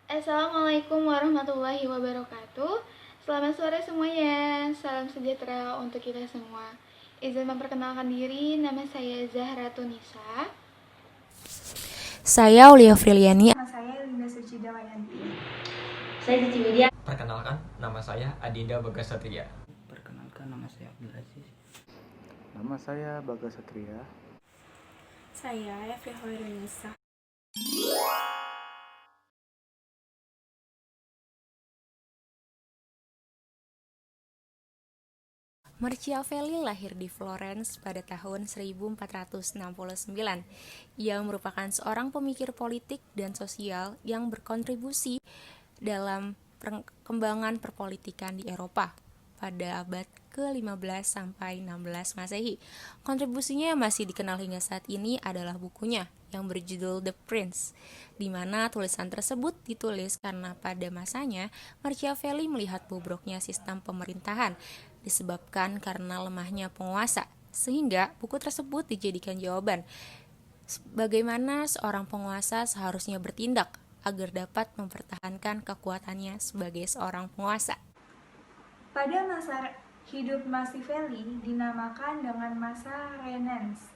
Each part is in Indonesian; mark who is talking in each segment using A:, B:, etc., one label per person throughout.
A: Assalamualaikum warahmatullahi wabarakatuh. Selamat sore semuanya. Salam sejahtera untuk kita semua. Izin memperkenalkan diri, nama saya Zahra Tunisa.
B: Saya Aulia Friliani.
C: Nama saya Linda Suci Damayanti.
D: Saya Cici Widya.
E: Perkenalkan, nama saya Adinda Bagas Satria.
F: Perkenalkan, nama saya Abdul Aziz.
G: Nama saya Bagas Satria.
H: Saya Evi Hoirunisa.
B: Machiavelli lahir di Florence pada tahun 1469. Ia merupakan seorang pemikir politik dan sosial yang berkontribusi dalam perkembangan perpolitikan di Eropa pada abad ke-15 sampai 16 Masehi. Kontribusinya yang masih dikenal hingga saat ini adalah bukunya yang berjudul The Prince, di mana tulisan tersebut ditulis karena pada masanya Machiavelli melihat bobroknya sistem pemerintahan disebabkan karena lemahnya penguasa, sehingga buku tersebut dijadikan jawaban bagaimana seorang penguasa seharusnya bertindak agar dapat mempertahankan kekuatannya sebagai seorang penguasa.
C: Pada masa hidup Machiavelli dinamakan dengan masa Renaissance,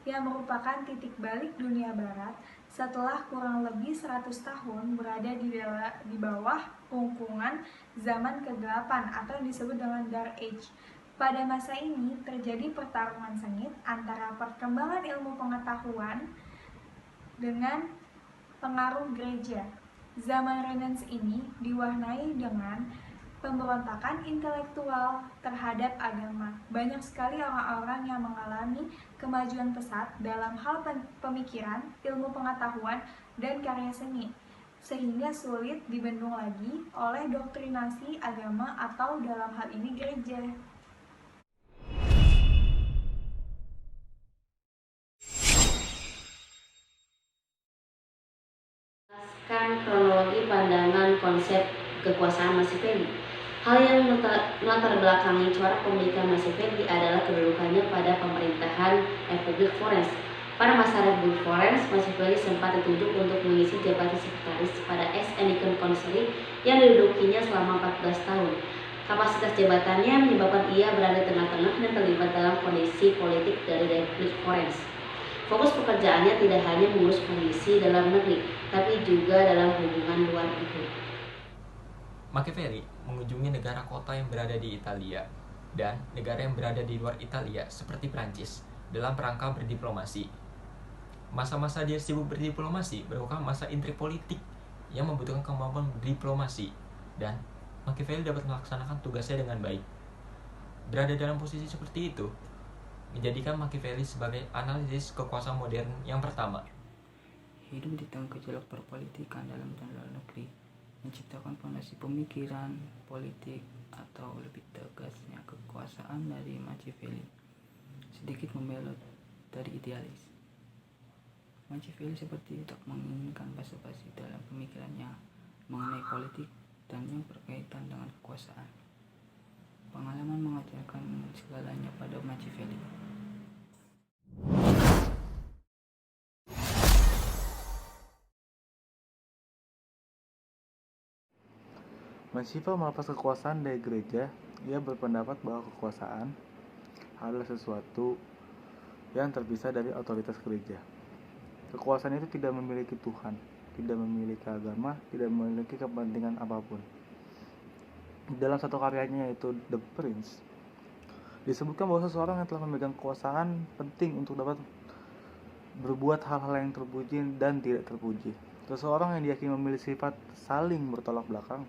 C: yang merupakan titik balik dunia barat setelah kurang lebih 100 tahun berada di bawah rungkungan zaman kegelapan atau disebut dengan Dark Age. Pada masa ini terjadi pertarungan sengit antara perkembangan ilmu pengetahuan dengan pengaruh gereja. Zaman Renaissance ini diwarnai dengan pemberontakan intelektual terhadap agama. Banyak sekali orang-orang yang mengalami kemajuan pesat dalam hal pemikiran, ilmu pengetahuan, dan karya seni, sehingga sulit dibendung lagi oleh doktrinasi agama atau dalam hal ini gereja.
D: Jelaskan kronologi pandangan konsep kekuasaan Machiavelli. Hal yang melatar belakangi corak pemilikan Machiavelli adalah kedudukannya pada pemerintahan Republik Florence. Pada masa Republik Florence, Machiavelli sempat ditunjuk untuk mengisi jabatan sekretaris pada Ecumenical Council yang didudukinya selama 14 tahun. Kapasitas jabatannya menyebabkan ia berada di tengah-tengah dan terlibat dalam kondisi politik dari Republik Florence. Fokus pekerjaannya tidak hanya mengurus kondisi dalam negeri, tapi juga dalam hubungan luar negeri.
E: Machiavelli mengunjungi negara kota yang berada di Italia dan negara yang berada di luar Italia seperti Prancis dalam rangka berdiplomasi. Masa-masa dia sibuk berdiplomasi merupakan masa intrik politik yang membutuhkan kemampuan diplomasi, dan Machiavelli dapat melaksanakan tugasnya dengan baik. Berada dalam posisi seperti itu menjadikan Machiavelli sebagai analisis kekuasaan modern yang pertama.
F: Hidup di tengah gejolak perpolitikan dalam dan luar negeri menciptakan fondasi pemikiran politik atau lebih tegasnya kekuasaan dari Machiavelli sedikit membelot dari idealis. Machiavelli seperti tak menginginkan basa-basi dalam pemikirannya mengenai politik dan yang berkaitan dengan kekuasaan. Pengalaman mengajarkan segalanya pada Machiavelli.
G: Meskipun melepas kekuasaan dari gereja, ia berpendapat bahwa kekuasaan adalah sesuatu yang terpisah dari otoritas gereja. Kekuasaan itu tidak memiliki Tuhan, tidak memiliki agama, tidak memiliki kepentingan apapun. Dalam satu karyanya yaitu The Prince, disebutkan bahwa seseorang yang telah memegang kekuasaan penting untuk dapat berbuat hal-hal yang terpuji dan tidak terpuji. Seseorang yang diyakini memiliki sifat saling bertolak belakang.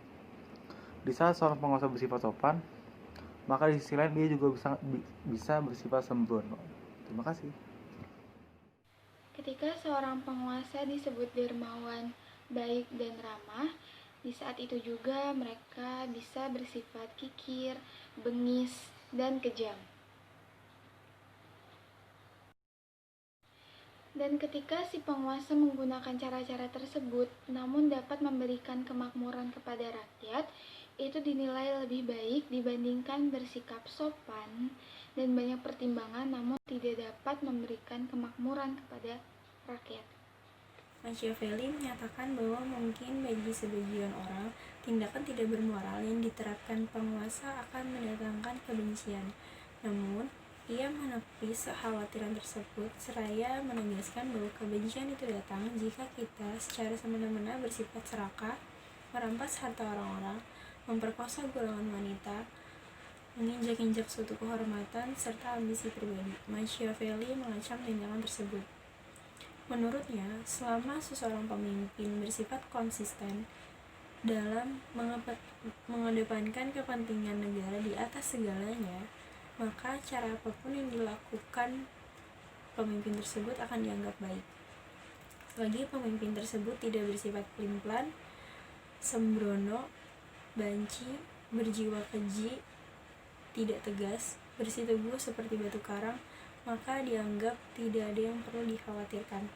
G: Di saat seorang penguasa bersifat sopan, maka di sisi lain dia juga bisa bersifat sembrono. Terima kasih.
A: Ketika seorang penguasa disebut dermawan, baik dan ramah, di saat itu juga mereka bisa bersifat kikir, bengis, dan kejam. Dan ketika si penguasa menggunakan cara-cara tersebut, namun dapat memberikan kemakmuran kepada rakyat, itu dinilai lebih baik dibandingkan bersikap sopan dan banyak pertimbangan namun tidak dapat memberikan kemakmuran kepada rakyat.
H: Machiavelli menyatakan bahwa mungkin bagi sebagian orang, tindakan tidak bermoral yang diterapkan penguasa akan mendatangkan kebencian. Namun, ia menepis kekhawatiran tersebut seraya menegaskan bahwa kebencian itu datang jika kita secara semena-mena bersifat serakah, merampas harta orang-orang, memperkosa golongan wanita, menginjak-injak suatu kehormatan, serta ambisi pribadi. Machiavelli mengecam tindakan tersebut. Menurutnya, selama seseorang pemimpin bersifat konsisten dalam mengedepankan kepentingan negara di atas segalanya, maka cara apapun yang dilakukan pemimpin tersebut akan dianggap baik. Selagi pemimpin tersebut tidak bersifat pelin-pelan, sembrono, banci, berjiwa keji, tidak tegas, bersih teguh seperti batu karang, maka dianggap tidak ada yang perlu dikhawatirkan.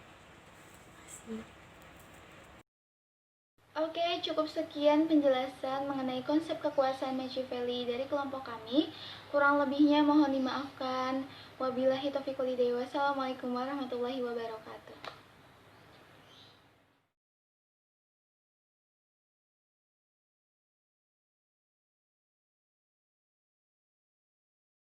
A: Oke, cukup sekian penjelasan mengenai konsep kekuasaan Machiavelli dari kelompok kami. Kurang lebihnya mohon dimaafkan. Wabillahi taufiq wal hidayah. Wassalamualaikum warahmatullahi wabarakatuh.